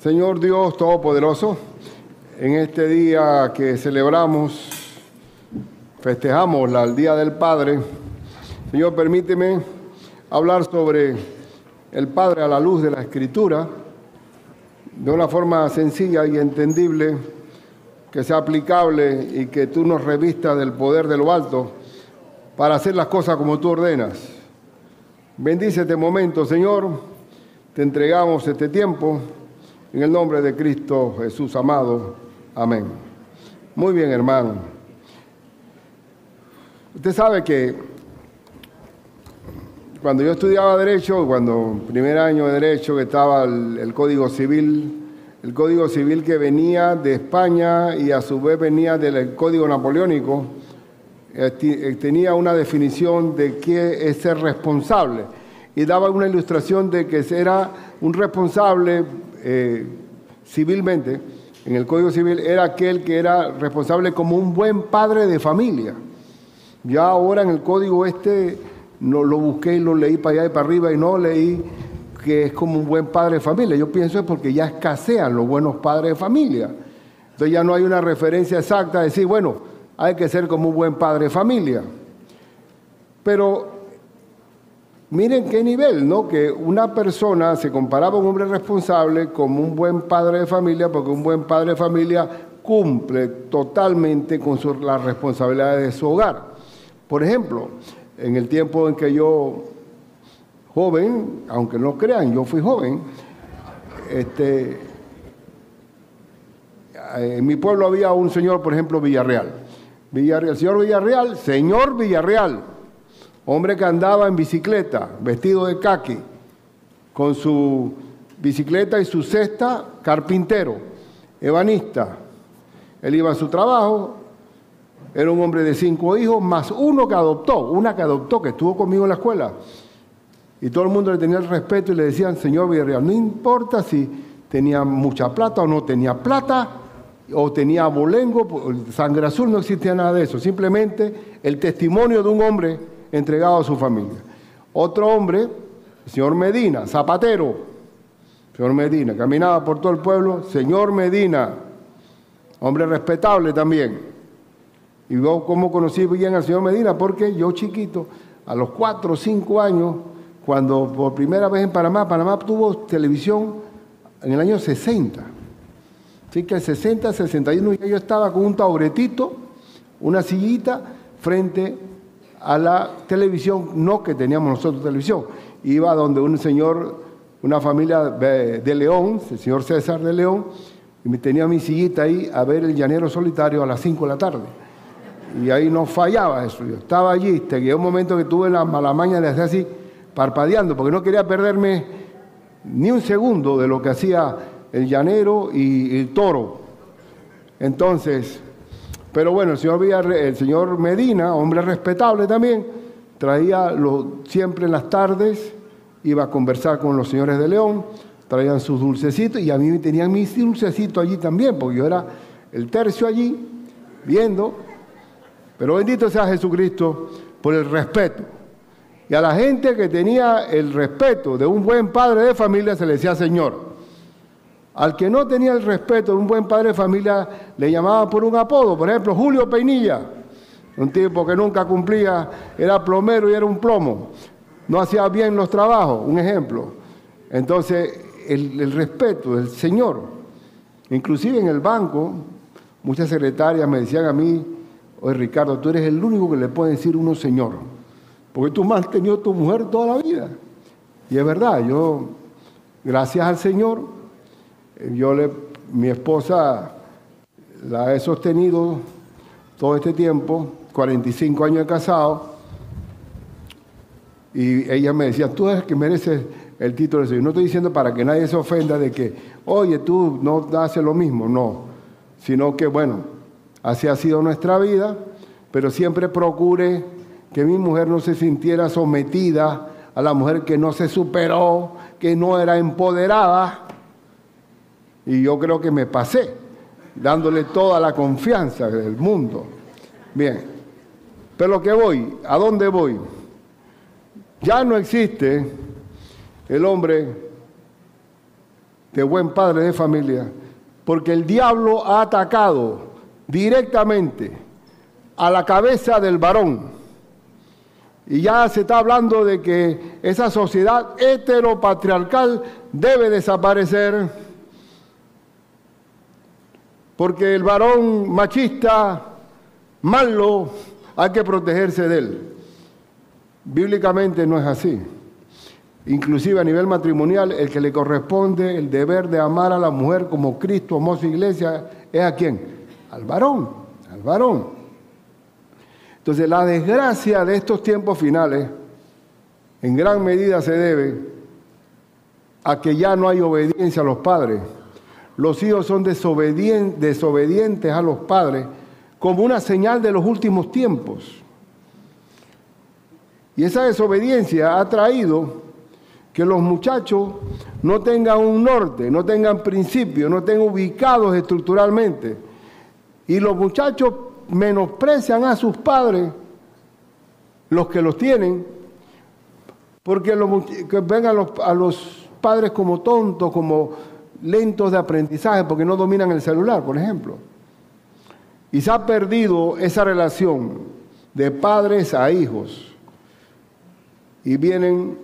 Señor Dios Todopoderoso, en este día que festejamos el Día del Padre, Señor, permíteme hablar sobre el Padre a la luz de la Escritura, de una forma sencilla y entendible, que sea aplicable y que tú nos revistas del poder de lo alto para hacer las cosas como tú ordenas. Bendice este momento, Señor. Te entregamos este tiempo en el nombre de Cristo Jesús amado. Amén. Muy bien, hermano. Usted sabe que cuando yo estudiaba Derecho, primer año de Derecho, que estaba el Código Civil que venía de España y a su vez venía del Código Napoleónico, tenía una definición de qué es ser responsable y daba una ilustración de que era un responsable civilmente. En el Código Civil era aquel que era responsable como un buen padre de familia. Ya ahora en el Código no lo busqué y lo leí para allá y para arriba y no leí que es como un buen padre de familia. Yo pienso es porque ya escasean los buenos padres de familia. Entonces ya no hay una referencia exacta de decir, bueno, hay que ser como un buen padre de familia. Pero miren qué nivel, ¿no? Que una persona se comparaba a un hombre responsable como un buen padre de familia, porque un buen padre de familia cumple totalmente con las responsabilidades de su hogar. Por ejemplo, en el tiempo en que yo, joven, aunque no crean, yo fui joven, en mi pueblo había un señor, por ejemplo, Villarreal, señor Villarreal, hombre que andaba en bicicleta, vestido de caqui, con su bicicleta y su cesta, carpintero, ebanista. Él iba a su trabajo, era un hombre de 5 hijos, más una que adoptó, que estuvo conmigo en la escuela. Y todo el mundo le tenía el respeto y le decían, señor Villarreal, no importa si tenía mucha plata o no tenía plata, o tenía abolengo, sangre azul, no existía nada de eso. Simplemente el testimonio de un hombre entregado a su familia. Otro hombre, el señor Medina, zapatero. Señor Medina, caminaba por todo el pueblo. Señor Medina, hombre respetable también. Y yo, ¿cómo conocí bien al señor Medina? Porque yo chiquito, a los 4 o 5 años, cuando por primera vez en Panamá tuvo televisión en el año 60. Así que en 60, 61 yo estaba con un tauretito, una sillita, frente a la televisión, no que teníamos nosotros televisión. Iba donde un señor, una familia de León, el señor César de León, y me tenía mi sillita ahí a ver El Llanero Solitario a las 5 de la tarde. Y ahí no fallaba eso. Yo estaba allí, llegó un momento que tuve la mala maña de hacer así, parpadeando, porque no quería perderme ni un segundo de lo que hacía el llanero y el toro. Entonces, pero bueno, el señor Medina, hombre respetable también, traía siempre en las tardes, iba a conversar con los señores de León, traían sus dulcecitos y a mí me tenían mis dulcecitos allí también, porque yo era el tercio allí, viendo. Pero bendito sea Jesucristo por el respeto. Y a la gente que tenía el respeto de un buen padre de familia se le decía Señor. Al que no tenía el respeto de un buen padre de familia le llamaban por un apodo. Por ejemplo, Julio Peinilla, un tipo que nunca cumplía, era plomero y era un plomo. No hacía bien los trabajos, un ejemplo. Entonces, el respeto del Señor. Inclusive en el banco, muchas secretarias me decían a mí, oye Ricardo, tú eres el único que le puede decir uno señor, porque tú me has tenido tu mujer toda la vida. Y es verdad, yo, gracias al Señor, mi esposa la he sostenido todo este tiempo, 45 años de casado, y ella me decía, tú eres el que mereces el título de Señor. No estoy diciendo para que nadie se ofenda de que, oye, tú no haces lo mismo, no, sino que, bueno, así ha sido nuestra vida, pero siempre procure que mi mujer no se sintiera sometida a la mujer que no se superó, que no era empoderada. Y yo creo que me pasé, dándole toda la confianza del mundo. Bien, pero lo que voy, ¿a dónde voy? Ya no existe el hombre de buen padre de familia, porque el diablo ha atacado directamente a la cabeza del varón. Y ya se está hablando de que esa sociedad heteropatriarcal debe desaparecer, porque el varón machista, malo, hay que protegerse de él. Bíblicamente no es así. Inclusive a nivel matrimonial, el que le corresponde el deber de amar a la mujer como Cristo amó a su iglesia, ¿es a quién? Al varón, al varón. Entonces la desgracia de estos tiempos finales, en gran medida se debe a que ya no hay obediencia a los padres. Los hijos son desobedientes a los padres como una señal de los últimos tiempos. Y esa desobediencia ha traído que los muchachos no tengan un norte, no tengan principios, no estén ubicados estructuralmente. Y los muchachos menosprecian a sus padres, los que los tienen, porque ven a los padres como tontos, como lentos de aprendizaje, porque no dominan el celular, por ejemplo. Y se ha perdido esa relación de padres a hijos. Y vienen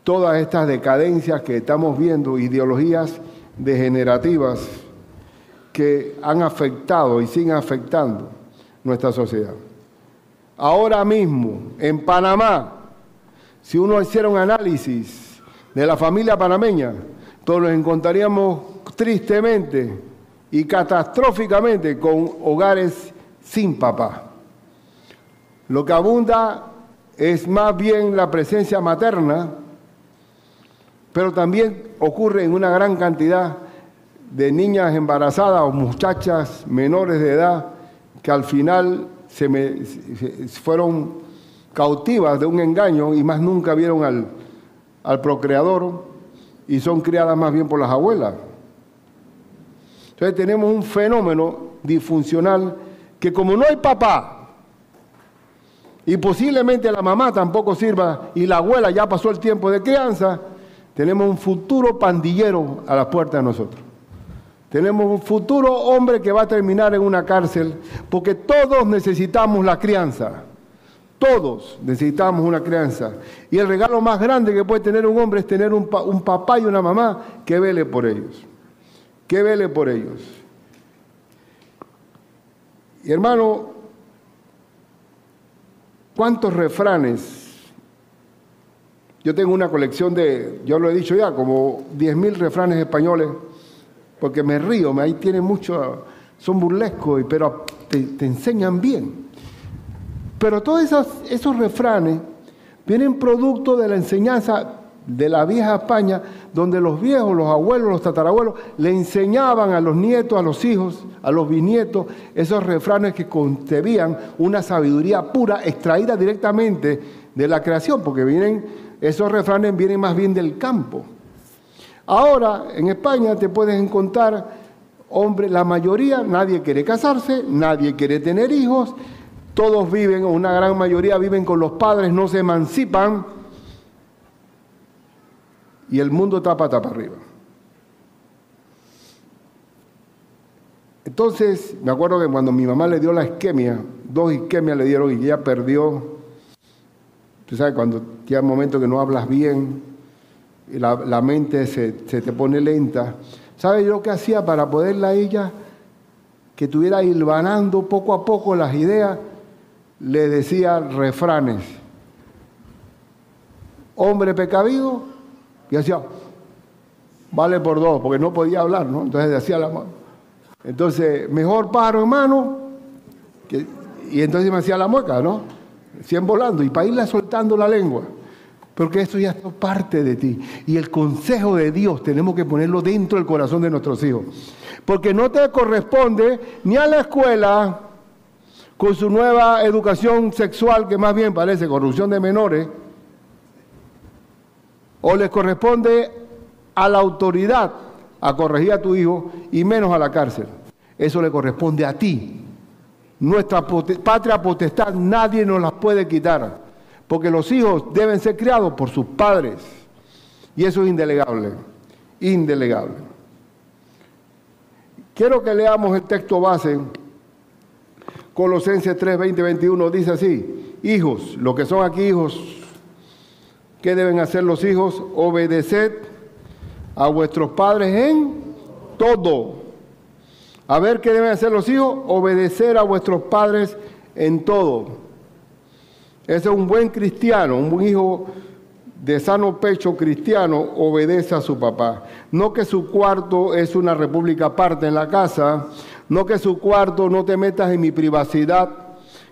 todas estas decadencias que estamos viendo, ideologías degenerativas que han afectado y siguen afectando nuestra sociedad. Ahora mismo, en Panamá, si uno hiciera un análisis de la familia panameña, todos nos encontraríamos tristemente y catastróficamente con hogares sin papá. Lo que abunda es más bien la presencia materna, pero también ocurre en una gran cantidad de niñas embarazadas o muchachas menores de edad que al final fueron cautivas de un engaño y más nunca vieron al procreador y son criadas más bien por las abuelas. Entonces tenemos un fenómeno disfuncional que como no hay papá y posiblemente la mamá tampoco sirva y la abuela ya pasó el tiempo de crianza, tenemos un futuro pandillero a las puertas de nosotros. Tenemos un futuro hombre que va a terminar en una cárcel, porque todos necesitamos la crianza. Todos necesitamos una crianza. Y el regalo más grande que puede tener un hombre es tener un papá y una mamá que vele por ellos. Que vele por ellos. Y hermano, ¿cuántos refranes? Yo tengo una colección yo lo he dicho ya, como 10.000 refranes españoles, porque me río, ahí tiene mucho, son burlescos, pero te enseñan bien. Pero todos esos refranes vienen producto de la enseñanza de la vieja España, donde los viejos, los abuelos, los tatarabuelos, le enseñaban a los nietos, a los hijos, a los bisnietos, esos refranes que concebían una sabiduría pura, extraída directamente de la creación, porque esos refranes vienen más bien del campo. Ahora, en España te puedes encontrar hombres, la mayoría, nadie quiere casarse, nadie quiere tener hijos, todos viven, o una gran mayoría viven con los padres, no se emancipan, y el mundo está pata para arriba. Entonces, me acuerdo que cuando mi mamá le dio la isquemia, 2 isquemias le dieron y ella perdió. Tú sabes, cuando llega un momento que no hablas bien, y la mente se te pone lenta. ¿Sabes yo qué hacía para poderla ella, que estuviera hilvanando poco a poco las ideas? Le decía refranes. Hombre precavido, y hacía, vale por 2, porque no podía hablar, ¿no? Entonces decía la mano. Entonces, mejor pájaro en mano, y entonces me hacía la mueca, ¿no? 100 volando, y para irla soltando la lengua. Porque esto ya es parte de ti. Y el consejo de Dios tenemos que ponerlo dentro del corazón de nuestros hijos. Porque no te corresponde ni a la escuela, con su nueva educación sexual, que más bien parece corrupción de menores, o les corresponde a la autoridad a corregir a tu hijo, y menos a la cárcel. Eso le corresponde a ti. Nuestra patria potestad nadie nos las puede quitar, porque los hijos deben ser criados por sus padres, y eso es indelegable. indelegable. Quiero que leamos el texto base. Colosenses 3, 20, 21 dice así: hijos, los que son aquí hijos, ¿qué deben hacer los hijos? Obedeced a vuestros padres en todo. A ver, ¿qué deben hacer los hijos? Obedecer a vuestros padres en todo. Ese es un buen cristiano, un buen hijo de sano pecho cristiano, obedece a su papá. No que su cuarto es una república aparte en la casa, no que su cuarto no te metas en mi privacidad.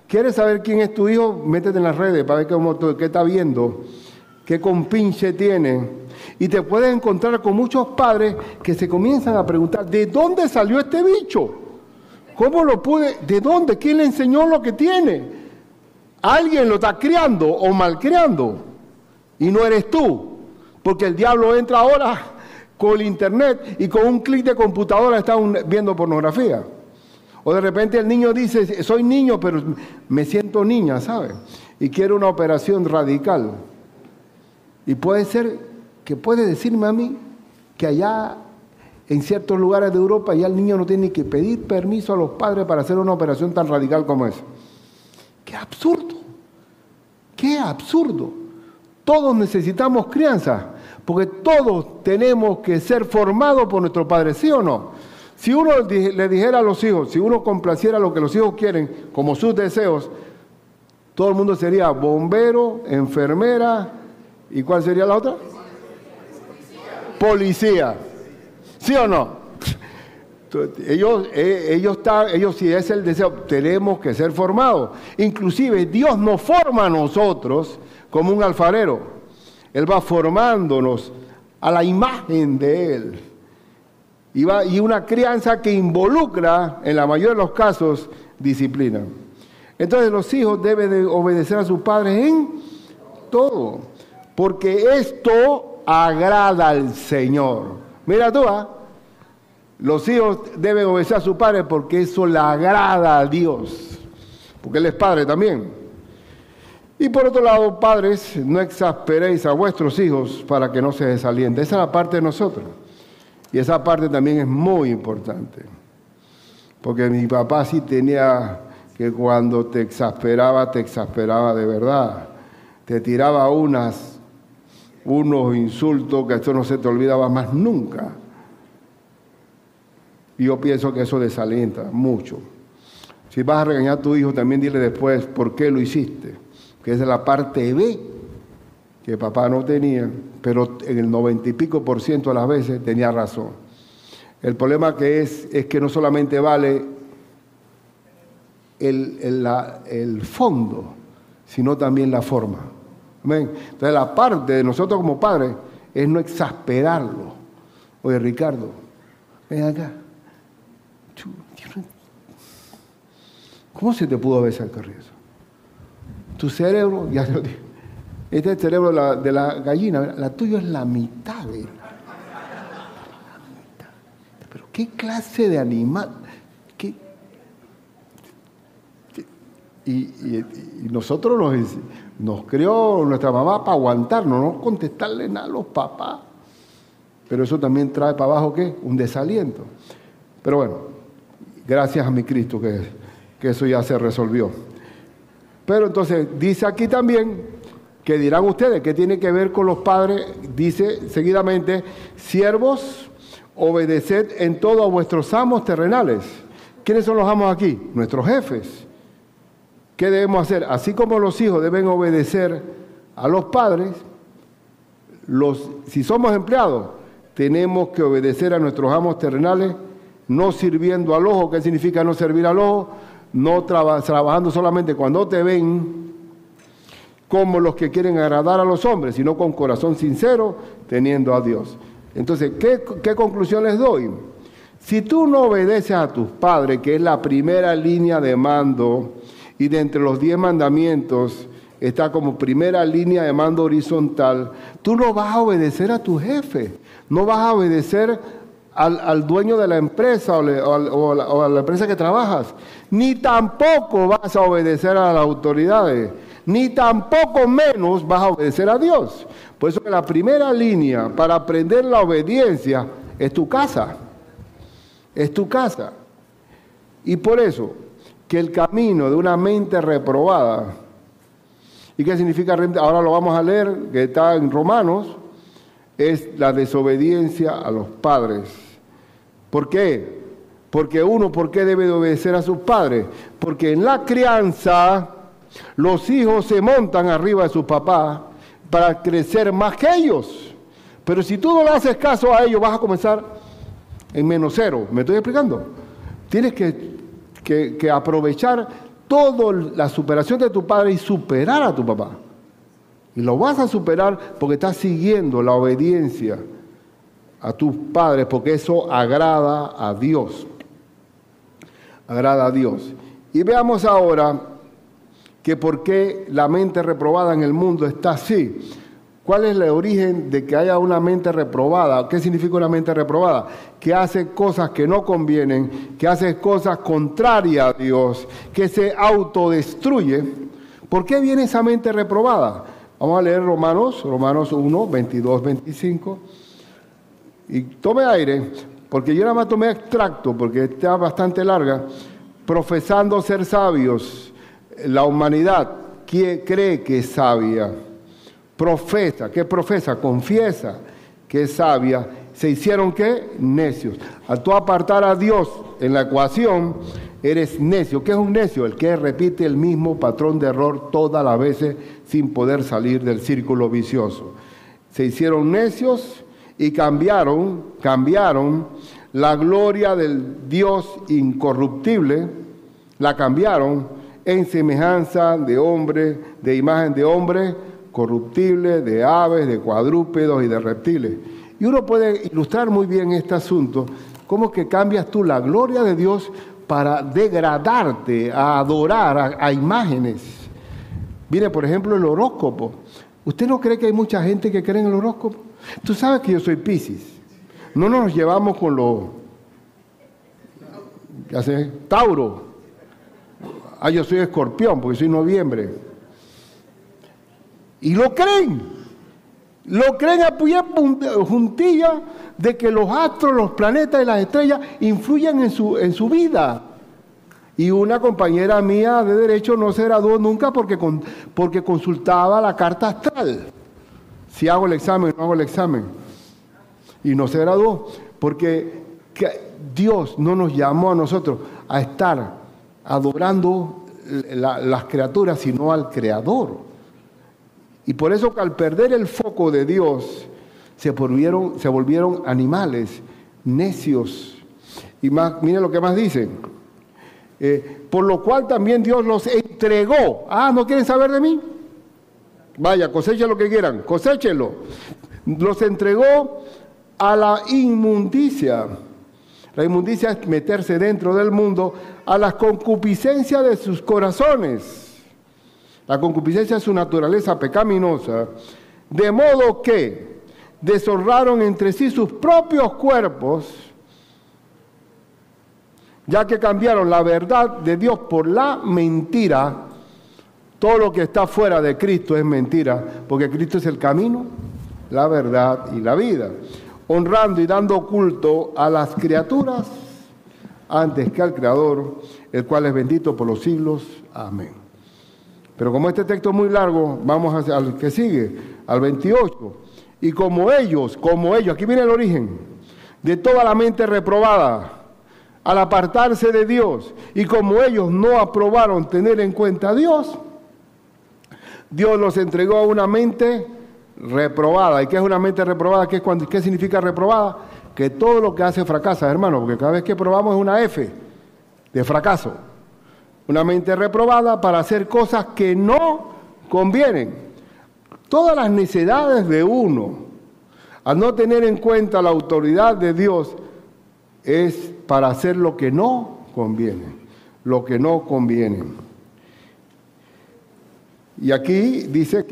¿Quieres saber quién es tu hijo? Métete en las redes para ver qué está viendo, qué compinche tiene. Y te puedes encontrar con muchos padres que se comienzan a preguntar, ¿de dónde salió este bicho? ¿Cómo lo pude? ¿De dónde? ¿Quién le enseñó lo que tiene? Alguien lo está criando o malcriando. Y no eres tú, porque el diablo entra ahora con el internet y con un clic de computadora están viendo pornografía. O de repente el niño dice, soy niño, pero me siento niña, ¿sabes? Y quiere una operación radical. Y puede ser que puede decirme a mí que allá en ciertos lugares de Europa ya el niño no tiene que pedir permiso a los padres para hacer una operación tan radical como esa. ¡Qué absurdo! ¡Qué absurdo! Todos necesitamos crianza, porque todos tenemos que ser formados por nuestro padre, ¿sí o no? Si uno le dijera a los hijos, si uno complaciera lo que los hijos quieren, como sus deseos, todo el mundo sería bombero, enfermera, ¿y cuál sería la otra? Policía. ¿Sí o no? Ellos si es el deseo, tenemos que ser formados. Inclusive Dios nos forma a nosotros como un alfarero. Él va formándonos a la imagen de Él. Y una crianza que involucra, en la mayoría de los casos, disciplina. Entonces los hijos deben de obedecer a sus padres en todo, porque esto agrada al Señor. Mira tú, los hijos deben obedecer a sus padres porque eso le agrada a Dios, porque Él es Padre también. Y por otro lado, padres, no exasperéis a vuestros hijos para que no se desalienten. Esa es la parte de nosotros. Y esa parte también es muy importante. Porque mi papá sí tenía que cuando te exasperaba de verdad. Te tiraba unos insultos que esto no se te olvidaba más nunca. Y yo pienso que eso desalienta mucho. Si vas a regañar a tu hijo, también dile después por qué lo hiciste. Que esa es la parte B que papá no tenía, pero en el 90 y pico % de las veces tenía razón. El problema que es que no solamente vale el fondo, sino también la forma. ¿Amén? Entonces la parte de nosotros como padres es no exasperarlo. Oye, Ricardo, ven acá. ¿Cómo se te pudo haber sacado eso? Tu cerebro, ya lo dije, este es el cerebro de la gallina, la tuya es la mitad de él. Pero ¿qué clase de animal? Y nosotros nos crió nuestra mamá para aguantarnos, no contestarle nada a los papás. Pero eso también trae para abajo, ¿qué? Un desaliento. Pero bueno, gracias a mi Cristo que eso ya se resolvió. Pero entonces dice aquí también que dirán ustedes, ¿qué tiene que ver con los padres? Dice seguidamente, siervos, obedeced en todo a vuestros amos terrenales. ¿Quiénes son los amos aquí? Nuestros jefes. ¿Qué debemos hacer? Así como los hijos deben obedecer a los padres, si somos empleados, tenemos que obedecer a nuestros amos terrenales, no sirviendo al ojo. ¿Qué significa no servir al ojo? No trabajando solamente cuando te ven como los que quieren agradar a los hombres, sino con corazón sincero, teniendo a Dios. Entonces, ¿qué conclusión les doy? Si tú no obedeces a tus padres, que es la primera línea de mando, y de entre los 10 mandamientos está como primera línea de mando horizontal, tú no vas a obedecer a tu jefe, no vas a obedecer al dueño de la empresa o a la empresa que trabajas, ni tampoco vas a obedecer a las autoridades, ni tampoco menos vas a obedecer a Dios. Por eso que la primera línea para aprender la obediencia es tu casa. Es tu casa. Y por eso que el camino de una mente reprobada, ¿y qué significa? Ahora lo vamos a leer, que está en Romanos, es la desobediencia a los padres. ¿Por qué? Porque uno, ¿por qué debe de obedecer a sus padres? Porque en la crianza los hijos se montan arriba de sus papás para crecer más que ellos. Pero si tú no le haces caso a ellos, vas a comenzar en -0. ¿Me estoy explicando? Tienes que aprovechar toda la superación de tu padre y superar a tu papá. Y lo vas a superar porque estás siguiendo la obediencia a tus padres, porque eso agrada a Dios. Agrada a Dios. Y veamos ahora que por qué la mente reprobada en el mundo está así. ¿Cuál es el origen de que haya una mente reprobada? ¿Qué significa una mente reprobada? Que hace cosas que no convienen, que hace cosas contrarias a Dios, que se autodestruye. ¿Por qué viene esa mente reprobada? Vamos a leer Romanos 1, 22, 25. Y tome aire, porque yo nada más tomé extracto, porque está bastante larga. Profesando ser sabios, la humanidad cree que es sabia. Profesa, ¿qué profesa? Confiesa que es sabia. ¿Se hicieron qué? Necios. Al tú apartar a Dios en la ecuación, eres necio. ¿Qué es un necio? El que repite el mismo patrón de error todas las veces sin poder salir del círculo vicioso. Se hicieron necios y cambiaron la gloria del Dios incorruptible, la cambiaron en semejanza de hombre, de imagen de hombre corruptible, de aves, de cuadrúpedos y de reptiles. Y uno puede ilustrar muy bien este asunto, cómo que cambias tú la gloria de Dios para degradarte, a adorar a imágenes. Mire, por ejemplo, el horóscopo. ¿Usted no cree que hay mucha gente que cree en el horóscopo? Tú sabes que yo soy Piscis. No nos llevamos con los... ¿Qué hace? Tauro. Yo soy Escorpión porque soy Noviembre. Y lo creen a pie juntilla de que los astros, los planetas y las estrellas influyen en su vida. Y una compañera mía de Derecho no se graduó nunca porque consultaba la carta astral. Si hago el examen o no hago el examen. Y no se graduó porque Dios no nos llamó a nosotros a estar adorando las criaturas, sino al Creador. Y por eso que al perder el foco de Dios, se volvieron animales, necios. Y más, miren lo que más dicen. Por lo cual también Dios los entregó. ¿No quieren saber de mí? Vaya, cosechen lo que quieran, coséchenlo. Los entregó a la inmundicia. La inmundicia es meterse dentro del mundo, a las concupiscencias de sus corazones. La concupiscencia es su naturaleza pecaminosa, de modo que deshonraron entre sí sus propios cuerpos, ya que cambiaron la verdad de Dios por la mentira. Todo lo que está fuera de Cristo es mentira, porque Cristo es el camino, la verdad y la vida. Honrando y dando culto a las criaturas antes que al Creador, el cual es bendito por los siglos. Amén. Pero como este texto es muy largo, vamos al que sigue, al 28. Y como ellos, aquí viene el origen de toda la mente reprobada, al apartarse de Dios, y como ellos no aprobaron tener en cuenta a Dios, Dios los entregó a una mente reprobada. ¿Y qué es una mente reprobada? ¿Qué significa reprobada? Que todo lo que hace fracasa, hermano, porque cada vez que probamos es una F de fracaso. Una mente reprobada para hacer cosas que no convienen. Todas las necedades de uno, al no tener en cuenta la autoridad de Dios, es para hacer lo que no conviene. Lo que no conviene. Y aquí dice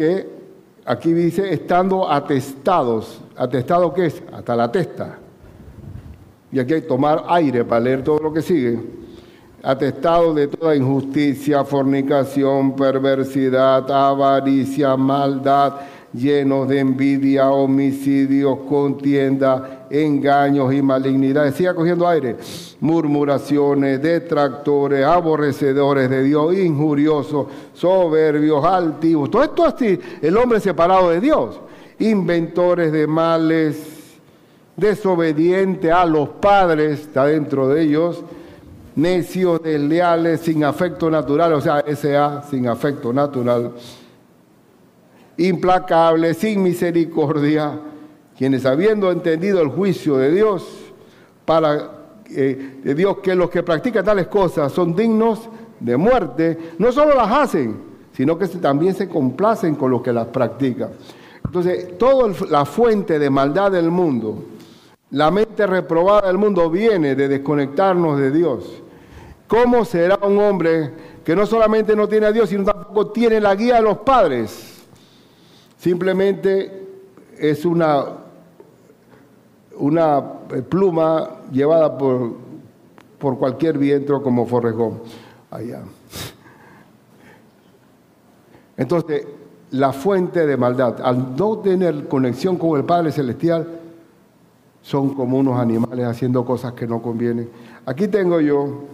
estando atestados. ¿Atestado qué es? Hasta la testa. Y aquí hay que tomar aire para leer todo lo que sigue. atestados de toda injusticia, fornicación, perversidad, avaricia, maldad, llenos de envidia, homicidios, contienda, engaños y malignidades. Siga cogiendo aire. Murmuraciones, detractores, aborrecedores de Dios, injuriosos, soberbios, altivos. Todo esto así, el hombre separado de Dios. Inventores de males, desobedientes a los padres, está dentro de ellos. Necios, desleales, sin afecto natural, o sea, S.A., sin afecto natural. Implacables, sin misericordia, quienes habiendo entendido el juicio de Dios, de Dios, que los que practican tales cosas son dignos de muerte, no solo las hacen, sino que también se complacen con los que las practican. Entonces, toda la fuente de maldad del mundo, la mente reprobada del mundo viene de desconectarnos de Dios. ¿Cómo será un hombre que no solamente no tiene a Dios, sino tampoco tiene la guía de los padres? Simplemente es una pluma llevada por cualquier viento como Forrest Gump allá. Entonces, la fuente de maldad, al no tener conexión con el Padre Celestial, son como unos animales haciendo cosas que no convienen. Aquí tengo yo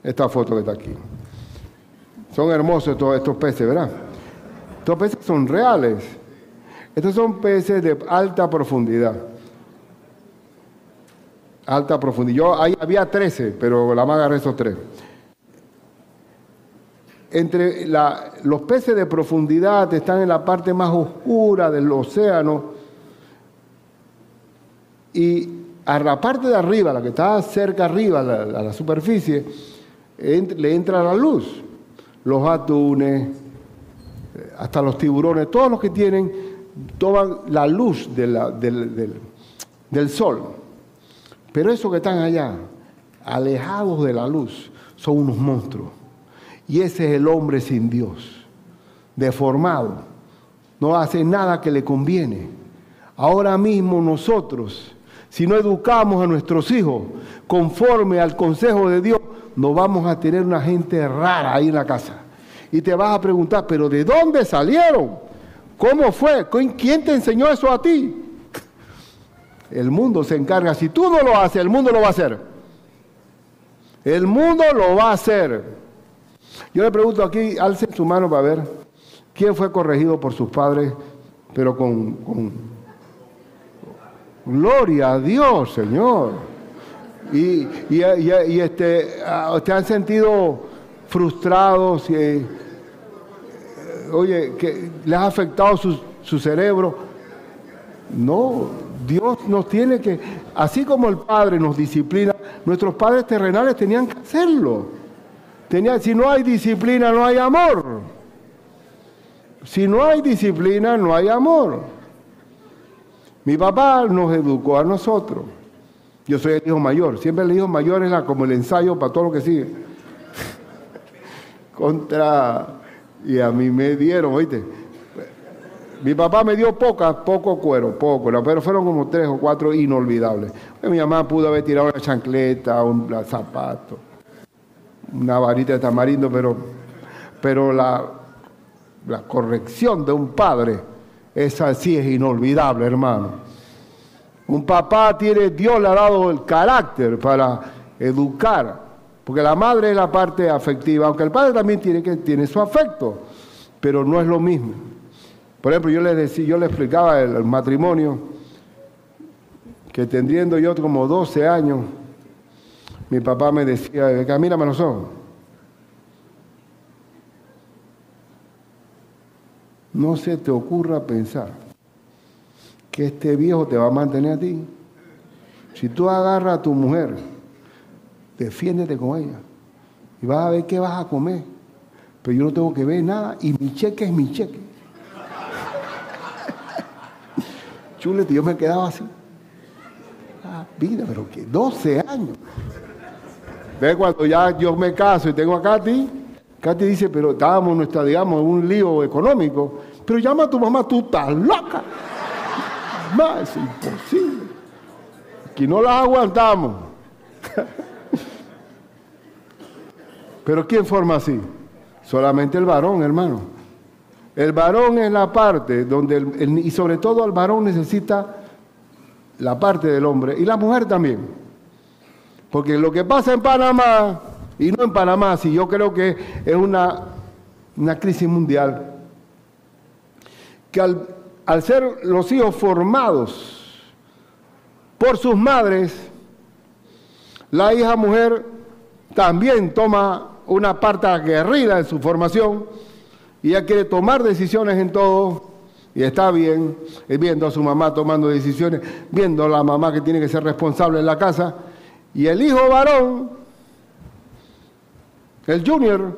esta foto que está aquí. Son hermosos todos estos peces, ¿verdad? Estos peces son reales. Estos son peces de alta profundidad. Alta profundidad. Ahí había 13, pero la más agarré esos 3. Entre los peces de profundidad están en la parte más oscura del océano. Y a la parte de arriba, la que está cerca arriba, a la superficie, le entra la luz. Los atunes, hasta los tiburones, todos los que toman la luz del sol. Pero esos que están allá, alejados de la luz, son unos monstruos. Y ese es el hombre sin Dios, deformado. No hace nada que le conviene. Ahora mismo nosotros, si no educamos a nuestros hijos conforme al consejo de Dios, no vamos a tener una gente rara ahí en la casa. Y te vas a preguntar, ¿pero de dónde salieron? ¿Cómo fue? ¿Quién te enseñó eso a ti? El mundo se encarga. Si tú no lo haces, el mundo lo va a hacer. El mundo lo va a hacer. Yo le pregunto aquí, alcen su mano para ver quién fue corregido por sus padres, pero con gloria a Dios, Señor. ¿Te han sentido frustrados? Oye, que les ha afectado su cerebro. No, Dios nos tiene que, así como el Padre nos disciplina, nuestros padres terrenales tenían que hacerlo. Si no hay disciplina, no hay amor. Si no hay disciplina, no hay amor. Mi papá nos educó a nosotros. Yo soy el hijo mayor. Siempre el hijo mayor es como el ensayo para todo lo que sigue. Y a mí me dieron, ¿oíste? Mi papá me dio poco cuero, pero fueron como 3 o 4 inolvidables. Mi mamá pudo haber tirado una chancleta, un zapato, una varita de tamarindo, pero la corrección de un padre, esa sí es inolvidable, hermano. Un papá Dios le ha dado el carácter para educar, porque la madre es la parte afectiva, aunque el padre también tiene su afecto, pero no es lo mismo. Por ejemplo, yo le explicaba el matrimonio, que teniendo yo como 12 años, mi papá me decía, mírame los ojos. No se te ocurra pensar que este viejo te va a mantener a ti. Si tú agarras a tu mujer, defiéndete con ella y vas a ver qué vas a comer. Pero yo no tengo que ver nada y mi cheque es mi cheque. Chulete, yo me quedaba así. Vida, pero que 12 años. Ve, cuando ya yo me caso y tengo a Katy dice, pero estábamos en un lío económico, pero llama a tu mamá, tú estás loca. Mamá, es imposible. Aquí no las aguantamos. Pero ¿quién forma así? Solamente el varón, hermano. El varón es la parte donde, y sobre todo el varón necesita la parte del hombre, y la mujer también. Porque lo que pasa en Panamá, y no en Panamá, si yo creo que es una crisis mundial, que al ser los hijos formados por sus madres, la hija mujer también toma una parte aguerrida en su formación y ella quiere tomar decisiones en todo y está bien, viendo a su mamá tomando decisiones, viendo a la mamá que tiene que ser responsable en la casa, y el hijo varón, el junior,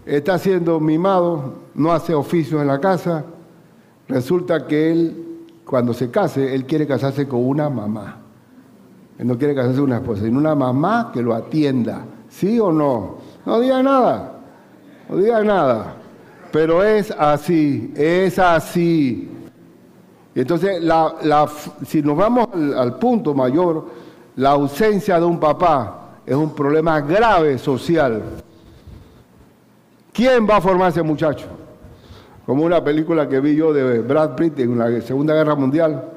está siendo mimado, no hace oficios en la casa. Resulta que él, cuando se case, él quiere casarse con una mamá. Él no quiere casarse con una esposa, sino una mamá que lo atienda. ¿Sí o no? No diga nada, no diga nada. Pero es así, es así. Entonces, si nos vamos al punto mayor, la ausencia de un papá es un problema grave social. ¿Quién va a formar ese muchacho? Como una película que vi yo de Brad Pitt en la Segunda Guerra Mundial,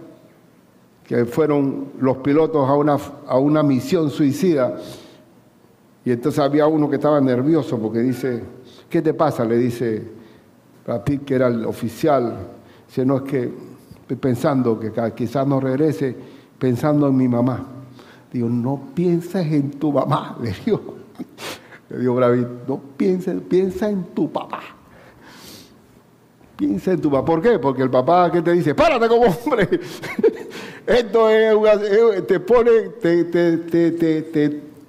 que fueron los pilotos a una misión suicida, y entonces había uno que estaba nervioso porque dice, ¿qué te pasa? Le dice Brad Pitt, que era el oficial, dice, no, es que estoy pensando que quizás no regrese, pensando en mi mamá. Digo, no pienses en tu mamá, le digo Brad Pitt, no piensa en tu papá. Piensa en tu papá. ¿Por qué? Porque el papá, ¿qué te dice? ¡Párate como hombre! Esto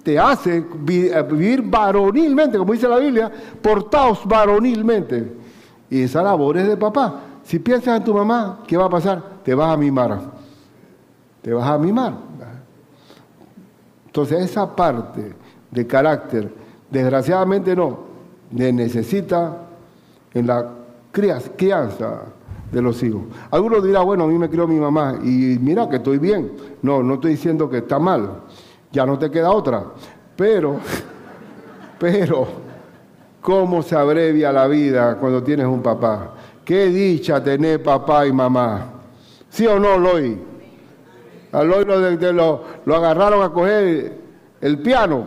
te hace vivir varonilmente, como dice la Biblia, portaos varonilmente. Y esa labor es de papá. Si piensas en tu mamá, ¿qué va a pasar? Te vas a mimar. Te vas a mimar. Entonces esa parte de carácter, desgraciadamente necesita en la crianza de los hijos. Algunos dirán, bueno, a mí me crió mi mamá y mira que estoy bien. No estoy diciendo que está mal, ya no te queda otra. Pero, ¿cómo se abrevia la vida cuando tienes un papá? Qué dicha tener papá y mamá. ¿Sí o no, Loy? A Loy lo agarraron a coger el piano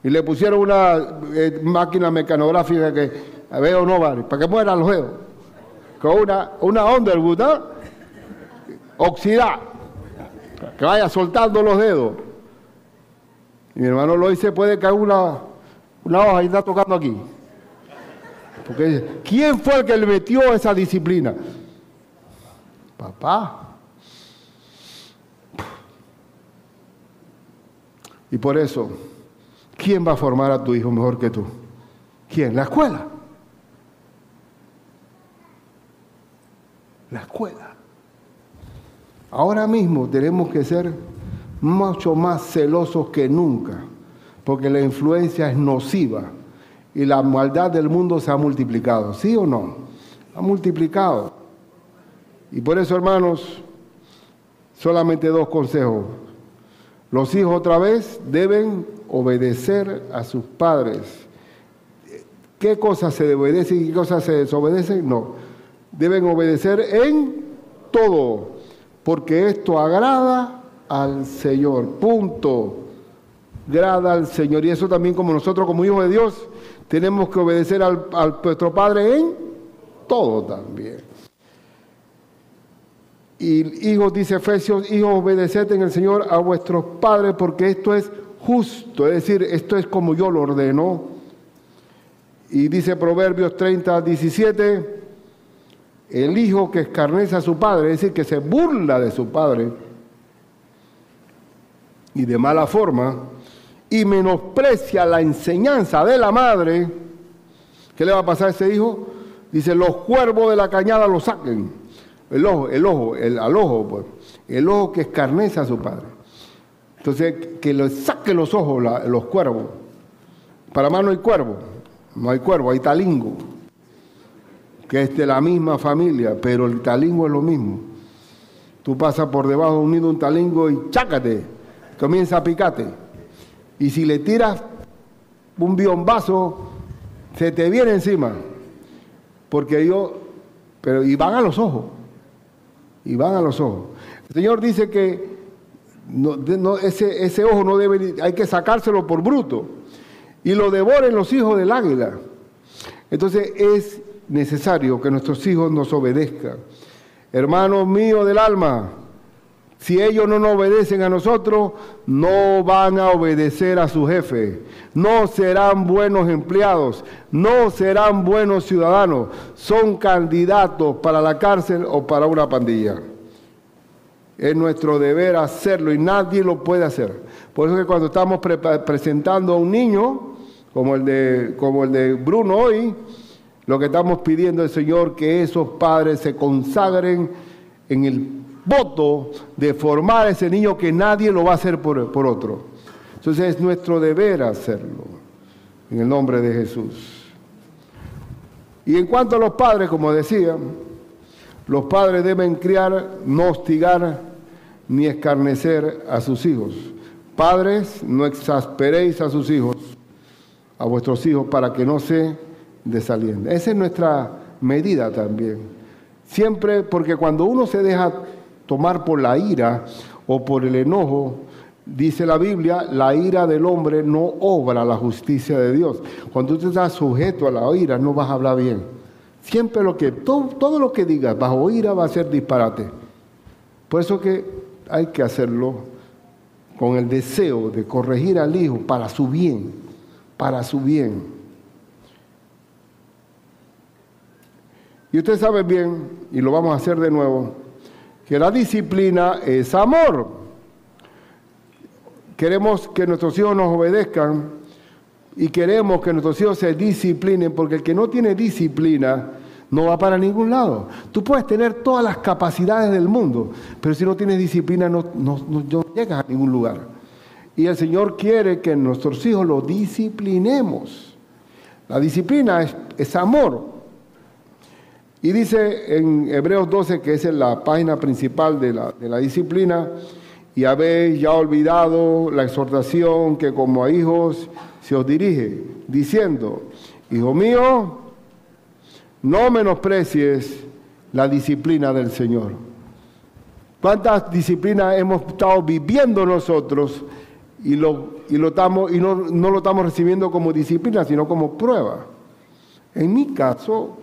y le pusieron una máquina mecanográfica que veo no vale, para que muera los dedos. Con una Underwood, ¿eh? Oxidada, que vaya soltando los dedos. Y mi hermano Loy se puede caer una hoja y está tocando aquí. Porque ¿quién fue el que le metió esa disciplina? Papá. Y por eso, ¿quién va a formar a tu hijo mejor que tú? ¿Quién? La escuela. La escuela. Ahora mismo tenemos que ser mucho más celosos que nunca, porque la influencia es nociva y la maldad del mundo se ha multiplicado. ¿Sí o no? Ha multiplicado. Y por eso, hermanos, solamente 2 consejos. Los hijos otra vez deben obedecer a sus padres. ¿Qué cosas se obedecen y qué cosas se desobedecen? No. Deben obedecer en todo, porque esto agrada al Señor. Punto. Agrada al Señor. Y eso también, como nosotros como hijos de Dios, tenemos que obedecer a nuestro Padre en todo también. Y hijos, dice Efesios, hijos, obedeced en el Señor a vuestros padres, porque esto es justo, es decir, esto es como yo lo ordeno. Y dice Proverbios 30:17, el hijo que escarnece a su padre, es decir, que se burla de su padre, y de mala forma, y menosprecia la enseñanza de la madre, ¿qué le va a pasar a ese hijo? Dice, los cuervos de la cañada lo saquen. El ojo que escarnece a su padre. Entonces, que le saque los ojos los cuervos. Para más no hay cuervo, hay talingo, que es de la misma familia, pero el talingo es lo mismo. Tú pasas por debajo de un nido de un talingo y chácate, comienza a picarte. Y si le tiras un biombazo, se te viene encima. Porque y van a los ojos. Y van a los ojos. El Señor dice que ese ojo no debe, hay que sacárselo por bruto. Y lo devoren los hijos del águila. Entonces es necesario que nuestros hijos nos obedezcan. Hermanos míos del alma, si ellos no nos obedecen a nosotros, no van a obedecer a su jefe. No serán buenos empleados, no serán buenos ciudadanos. Son candidatos para la cárcel o para una pandilla. Es nuestro deber hacerlo y nadie lo puede hacer. Por eso que cuando estamos presentando a un niño, como el de Bruno hoy, lo que estamos pidiendo al Señor que esos padres se consagren en el voto de formar a ese niño, que nadie lo va a hacer por otro. Entonces es nuestro deber hacerlo, en el nombre de Jesús. Y en cuanto a los padres, como decía, los padres deben criar, no hostigar ni escarnecer a sus hijos. Padres, no exasperéis a sus hijos, a vuestros hijos, para que no se desalienten. Esa es nuestra medida también. Siempre, porque cuando uno se deja tomar por la ira o por el enojo, dice la Biblia, la ira del hombre no obra la justicia de Dios. Cuando tú estás sujeto a la ira, no vas a hablar bien. Siempre todo lo que digas bajo ira va a ser disparate. Por eso que hay que hacerlo con el deseo de corregir al hijo para su bien, para su bien. Y usted sabe bien, y lo vamos a hacer de nuevo, que la disciplina es amor. Queremos que nuestros hijos nos obedezcan y queremos que nuestros hijos se disciplinen, porque el que no tiene disciplina no va para ningún lado. Tú puedes tener todas las capacidades del mundo, pero si no tienes disciplina no llegas a ningún lugar. Y el Señor quiere que nuestros hijos los disciplinemos. La disciplina es amor. Y dice en Hebreos 12, que esa es la página principal de la disciplina, y habéis ya olvidado la exhortación que como a hijos se os dirige, diciendo, hijo mío, no menosprecies la disciplina del Señor. ¿Cuántas disciplinas hemos estado viviendo nosotros y no lo estamos recibiendo como disciplina, sino como prueba? En mi caso,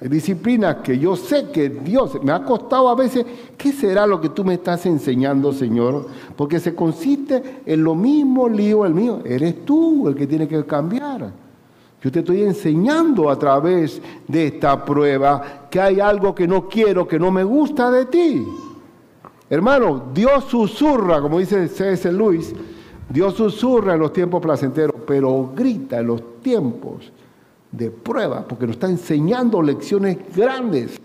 hay disciplinas que yo sé que Dios, me ha costado a veces, ¿qué será lo que tú me estás enseñando, Señor? Porque se consiste en lo mismo lío el mío. Eres tú el que tiene que cambiar. Yo te estoy enseñando a través de esta prueba que hay algo que no quiero, que no me gusta de ti. Hermano, Dios susurra, como dice C.S. Lewis, Dios susurra en los tiempos placenteros, pero grita en los tiempos de prueba, porque nos está enseñando lecciones grandes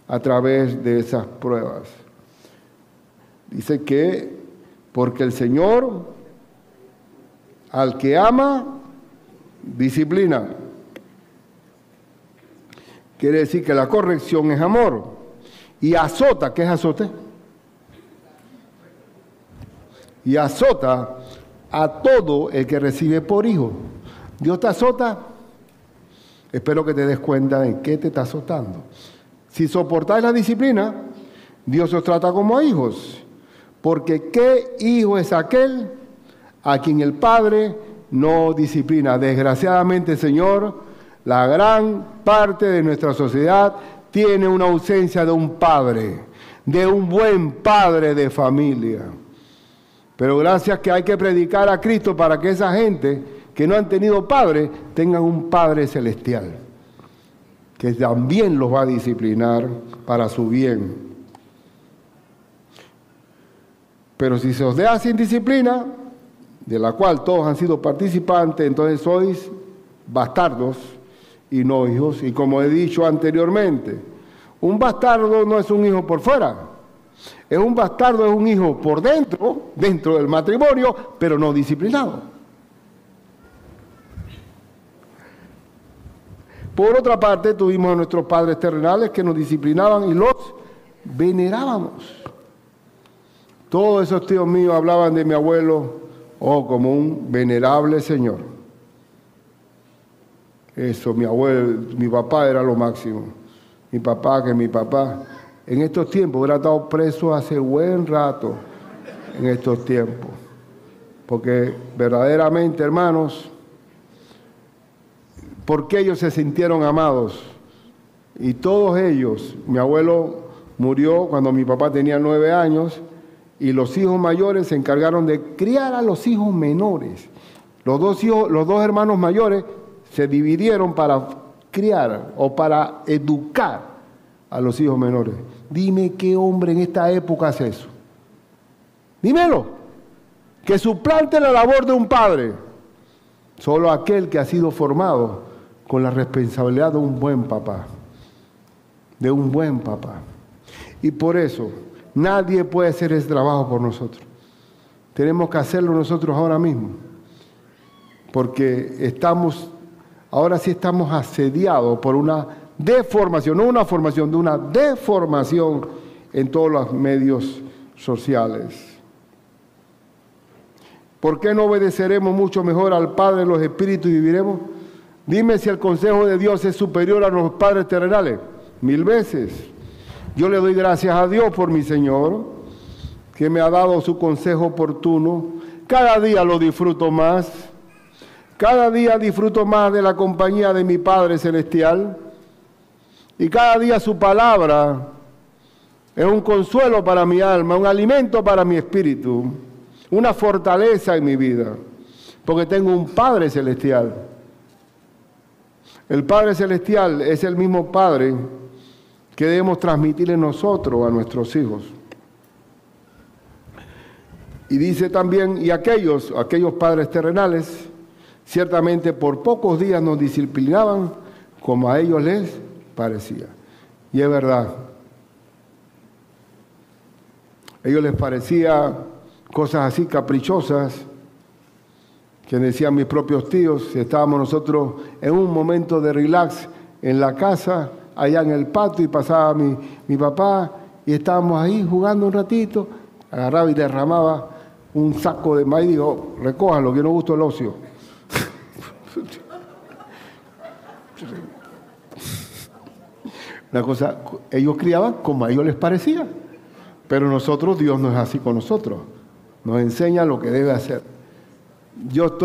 a través de esas pruebas. Dice que porque el Señor al que ama disciplina. Quiere decir que la corrección es amor. Y azota, ¿qué es azote? Y azota a todo el que recibe por hijo. Dios te azota. Espero que te des cuenta en qué te está azotando. Si soportáis la disciplina, Dios os trata como a hijos. Porque ¿qué hijo es aquel a quien el Padre no disciplina? Desgraciadamente, Señor, la gran parte de nuestra sociedad tiene una ausencia de un padre, de un buen padre de familia. Pero gracias que hay que predicar a Cristo para que esa gente que no han tenido padre, tengan un Padre celestial, que también los va a disciplinar para su bien. Pero si se os deja sin disciplina, de la cual todos han sido participantes, entonces sois bastardos y no hijos. Y como he dicho anteriormente, un bastardo no es un hijo por fuera. Un bastardo es un hijo por dentro del matrimonio, pero no disciplinado. Por otra parte, tuvimos a nuestros padres terrenales que nos disciplinaban y los venerábamos. Todos esos tíos míos hablaban de mi abuelo Oh, como un venerable señor. Eso, mi abuelo, mi papá era lo máximo. Mi papá, en estos tiempos hubiera estado preso hace buen rato, en estos tiempos. Porque verdaderamente, hermanos, porque ellos se sintieron amados. Y todos ellos, mi abuelo murió cuando mi papá tenía 9 años, y los hijos mayores se encargaron de criar a los hijos menores. Los dos hermanos mayores se dividieron para criar o para educar a los hijos menores. Dime qué hombre en esta época hace eso. Dímelo. Que suplante la labor de un padre. Solo aquel que ha sido formado con la responsabilidad de un buen papá. De un buen papá. Y por eso, nadie puede hacer ese trabajo por nosotros. Tenemos que hacerlo nosotros ahora mismo. Porque ahora sí estamos asediados por una deformación, no una formación, de una deformación en todos los medios sociales. ¿Por qué no obedeceremos mucho mejor al Padre de los Espíritus y viviremos? Dime si el consejo de Dios es superior a los padres terrenales. 1000 veces. Yo le doy gracias a Dios por mi Señor, que me ha dado su consejo oportuno. Cada día lo disfruto más. Cada día disfruto más de la compañía de mi Padre Celestial. Y cada día su palabra es un consuelo para mi alma, un alimento para mi espíritu, una fortaleza en mi vida, porque tengo un Padre Celestial. El Padre Celestial es el mismo Padre que debemos transmitirle nosotros a nuestros hijos. Y dice también, y aquellos padres terrenales, ciertamente por pocos días nos disciplinaban como a ellos les parecía. Y es verdad. A ellos les parecía cosas así caprichosas, que decían mis propios tíos. Si estábamos nosotros en un momento de relax en la casa, allá en el patio, y pasaba mi papá, y estábamos ahí jugando un ratito, agarraba y derramaba un saco de maíz y digo, recójanlo, que no gusta el ocio. Una cosa, ellos criaban como a ellos les parecía, pero nosotros, Dios no es así con nosotros, nos enseña lo que debe hacer. Yo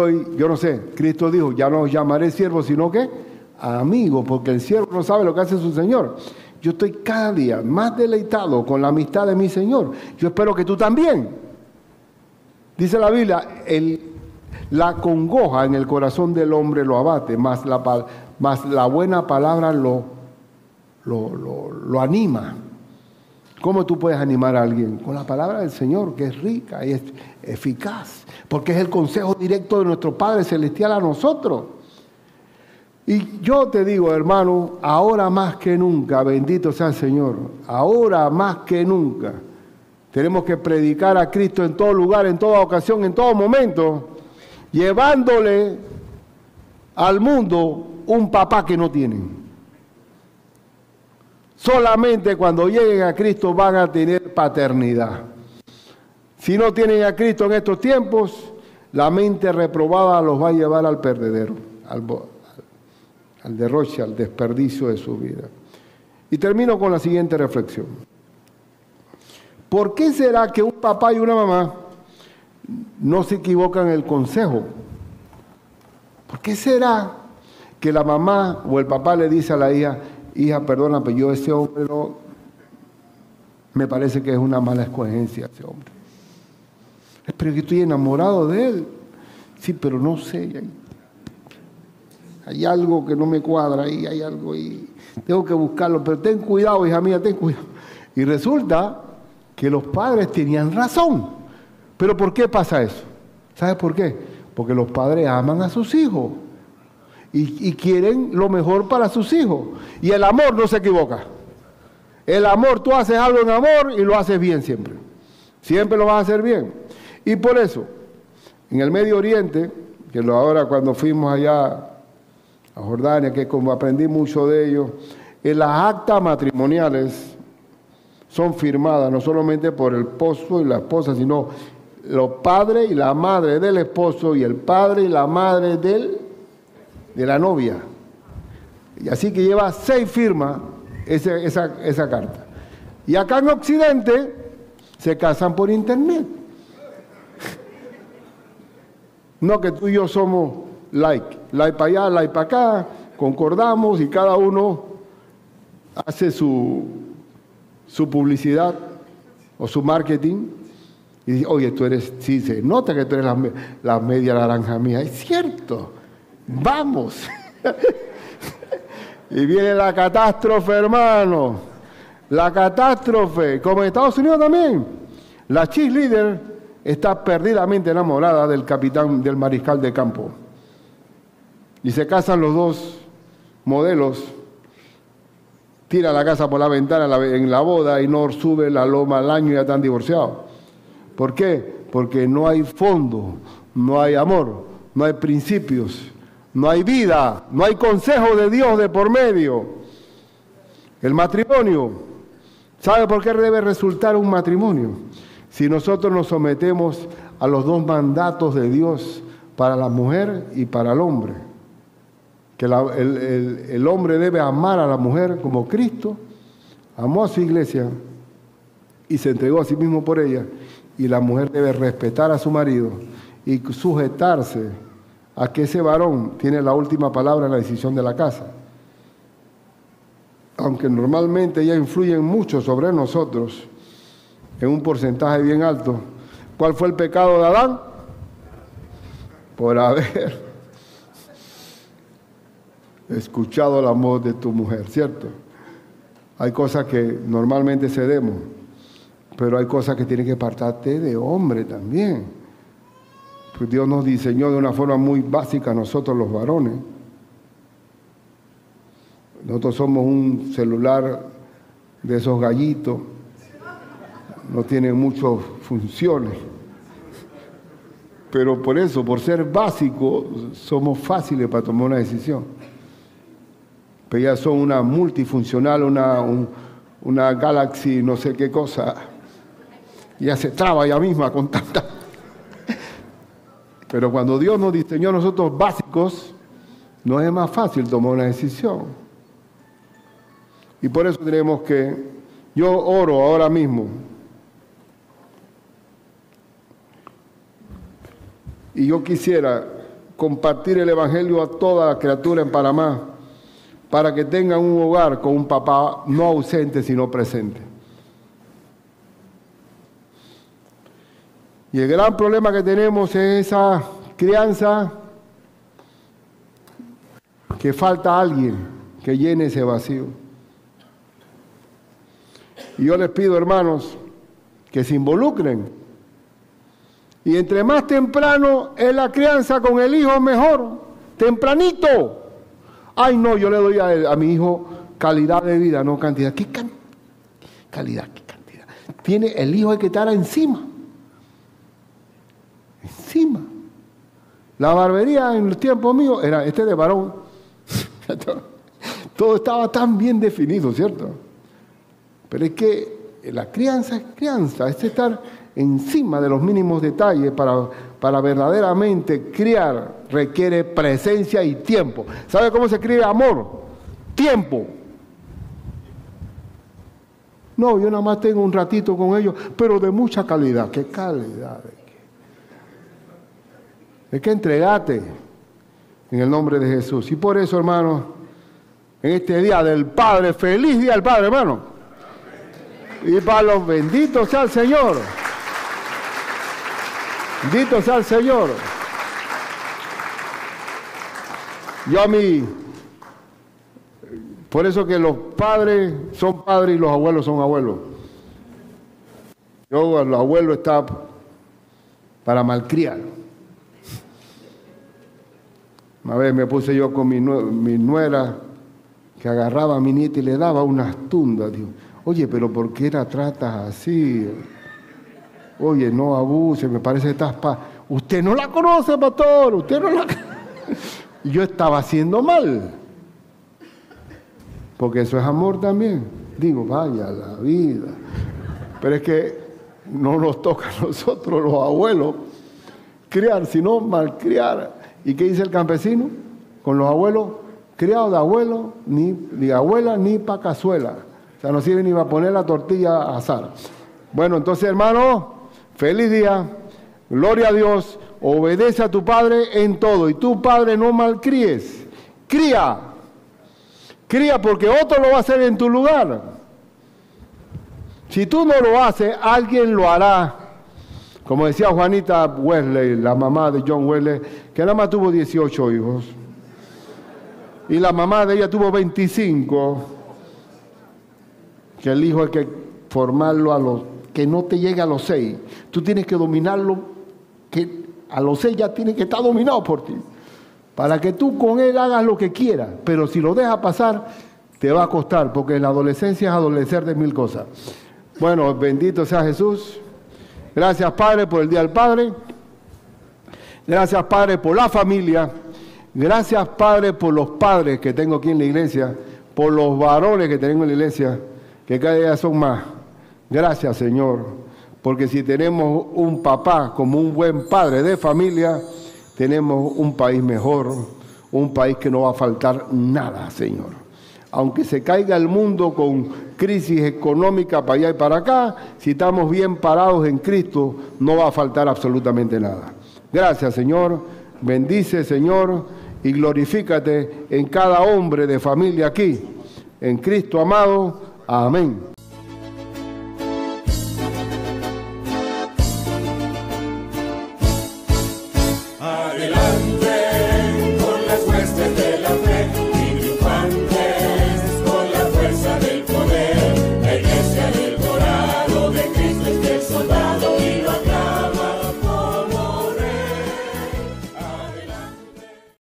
no sé, Cristo dijo, ya no os llamaré siervos, sino que amigos, porque el siervo no sabe lo que hace su Señor. Yo estoy cada día más deleitado con la amistad de mi Señor. Yo espero que tú también. Dice la Biblia, la congoja en el corazón del hombre lo abate, más la buena palabra lo anima. ¿Cómo tú puedes animar a alguien? Con la palabra del Señor, que es rica y es eficaz, porque es el consejo directo de nuestro Padre Celestial a nosotros. Y yo te digo, hermano, ahora más que nunca, bendito sea el Señor, ahora más que nunca, tenemos que predicar a Cristo en todo lugar, en toda ocasión, en todo momento, llevándole al mundo un papá que no tienen. Solamente cuando lleguen a Cristo van a tener paternidad. Si no tienen a Cristo en estos tiempos, la mente reprobada los va a llevar al perdedero, al derroche, al desperdicio de su vida. Y termino con la siguiente reflexión. ¿Por qué será que un papá y una mamá no se equivocan en el consejo? ¿Por qué será que la mamá o el papá le dice a la hija, perdona, pero yo ese hombre no, me parece que es una mala escogencia ese hombre? Pero que estoy enamorado de él. Sí, pero no sé, hay algo que no me cuadra ahí, hay algo ahí, tengo que buscarlo, pero ten cuidado, hija mía, ten cuidado. Y resulta que los padres tenían razón. ¿Pero por qué pasa eso? ¿Sabes por qué? Porque los padres aman a sus hijos y quieren lo mejor para sus hijos. Y el amor no se equivoca. El amor, tú haces algo en amor y lo haces bien siempre. Siempre lo vas a hacer bien. Y por eso, en el Medio Oriente, que ahora cuando fuimos allá a Jordania, que como aprendí mucho de ellos, en las actas matrimoniales son firmadas no solamente por el esposo y la esposa, sino los padres y la madre del esposo y el padre y la madre de la novia. Y así que lleva 6 firmas esa carta. Y acá en Occidente se casan por internet. No que tú y yo somos like para allá, like para acá, concordamos y cada uno hace su publicidad o su marketing. Y dice, oye, tú eres, sí, se nota que tú eres la media naranja mía. Es cierto, vamos. Y viene la catástrofe, hermano. La catástrofe, como en Estados Unidos también. La cheerleader está perdidamente enamorada del capitán, del mariscal de campo. Y se casan los dos modelos. Tira la casa por la ventana en la boda y no sube la loma al año y ya están divorciados. ¿Por qué? Porque no hay fondo, no hay amor, no hay principios, no hay vida, no hay consejo de Dios de por medio. El matrimonio, ¿sabe por qué debe resultar un matrimonio? Si nosotros nos sometemos a los 2 mandatos de Dios para la mujer y para el hombre. Que el hombre debe amar a la mujer como Cristo amó a su iglesia y se entregó a sí mismo por ella. Y la mujer debe respetar a su marido y sujetarse a que ese varón tiene la última palabra en la decisión de la casa. Aunque normalmente ella influye mucho sobre nosotros, en un porcentaje bien alto. ¿Cuál fue el pecado de Adán? Por haber escuchado la voz de tu mujer, ¿cierto? Hay cosas que normalmente cedemos, pero hay cosas que tienen que partarte de hombre también. Pues Dios nos diseñó de una forma muy básica a nosotros los varones. Nosotros somos un celular de esos gallitos, no tiene muchas funciones. Pero por eso, por ser básicos, somos fáciles para tomar una decisión. Pero ya son una multifuncional, una Galaxy, no sé qué cosa. Ya se traba ella misma con tanta. Pero cuando Dios nos diseñó a nosotros básicos, no es más fácil tomar una decisión. Y por eso tenemos que, yo oro ahora mismo, y yo quisiera compartir el Evangelio a toda la criatura en Panamá, para que tengan un hogar con un papá no ausente, sino presente. Y el gran problema que tenemos es esa crianza que falta alguien que llene ese vacío. Y yo les pido, hermanos, que se involucren. Y entre más temprano es la crianza con el hijo, mejor. Tempranito. Ay, no, yo le doy a mi hijo calidad de vida, no cantidad. ¿Qué calidad? ¿Qué cantidad? Tiene el hijo hay que estar encima. Encima. La barbería en los tiempos míos era de varón. Todo estaba tan bien definido, ¿cierto? Pero es que la crianza es crianza, es estar encima de los mínimos detalles para verdaderamente criar. Requiere presencia y tiempo. ¿Sabe cómo se escribe amor? Tiempo. No, yo nada más tengo un ratito con ellos, pero de mucha calidad. ¿Qué calidad? Es que entregate en el nombre de Jesús. Y por eso, hermanos, en este día del Padre, feliz día del Padre, hermano. Y para los benditos sea el Señor. Bendito sea el Señor. Yo a mí, por eso que los padres son padres y los abuelos son abuelos. Yo, los abuelos está para malcriar. Una vez me puse yo con mi nuera que agarraba a mi nieta y le daba unas tundas. Digo, oye, pero ¿por qué la tratas así? Oye, no abuse, me parece que estás Usted no la conoce, pastor, usted no la Y yo estaba haciendo mal. Porque eso es amor también. Digo, vaya la vida. Pero es que no nos toca a nosotros los abuelos criar, sino malcriar. ¿Y qué dice el campesino? Con los abuelos, criados de abuelo, ni de abuela, ni pa' cazuela. O sea, no sirve ni para poner la tortilla a asar. Bueno, entonces, hermano, feliz día, gloria a Dios, obedece a tu padre en todo. Y tu padre no malcríes, cría. Cría porque otro lo va a hacer en tu lugar. Si tú no lo haces, alguien lo hará. Como decía Juanita Wesley, la mamá de John Wesley, que nada más tuvo 18 hijos. Y la mamá de ella tuvo 25. Que el hijo hay que formarlo que no te llegue a los 6. Tú tienes que dominarlo, que a los 6 ya tiene que estar dominado por ti. Para que tú con él hagas lo que quieras. Pero si lo dejas pasar, te va a costar, porque en la adolescencia es adolecer de 1000 cosas. Bueno, bendito sea Jesús. Gracias, Padre, por el Día del Padre. Gracias, Padre, por la familia. Gracias, Padre, por los padres que tengo aquí en la iglesia, por los varones que tengo en la iglesia, que cada día son más. Gracias, Señor, porque si tenemos un papá como un buen padre de familia, tenemos un país mejor, un país que no va a faltar nada, Señor. Aunque se caiga el mundo con crisis económica para allá y para acá, si estamos bien parados en Cristo, no va a faltar absolutamente nada. Gracias, Señor. Bendice, Señor, y glorifícate en cada hombre de familia aquí. En Cristo amado. Amén.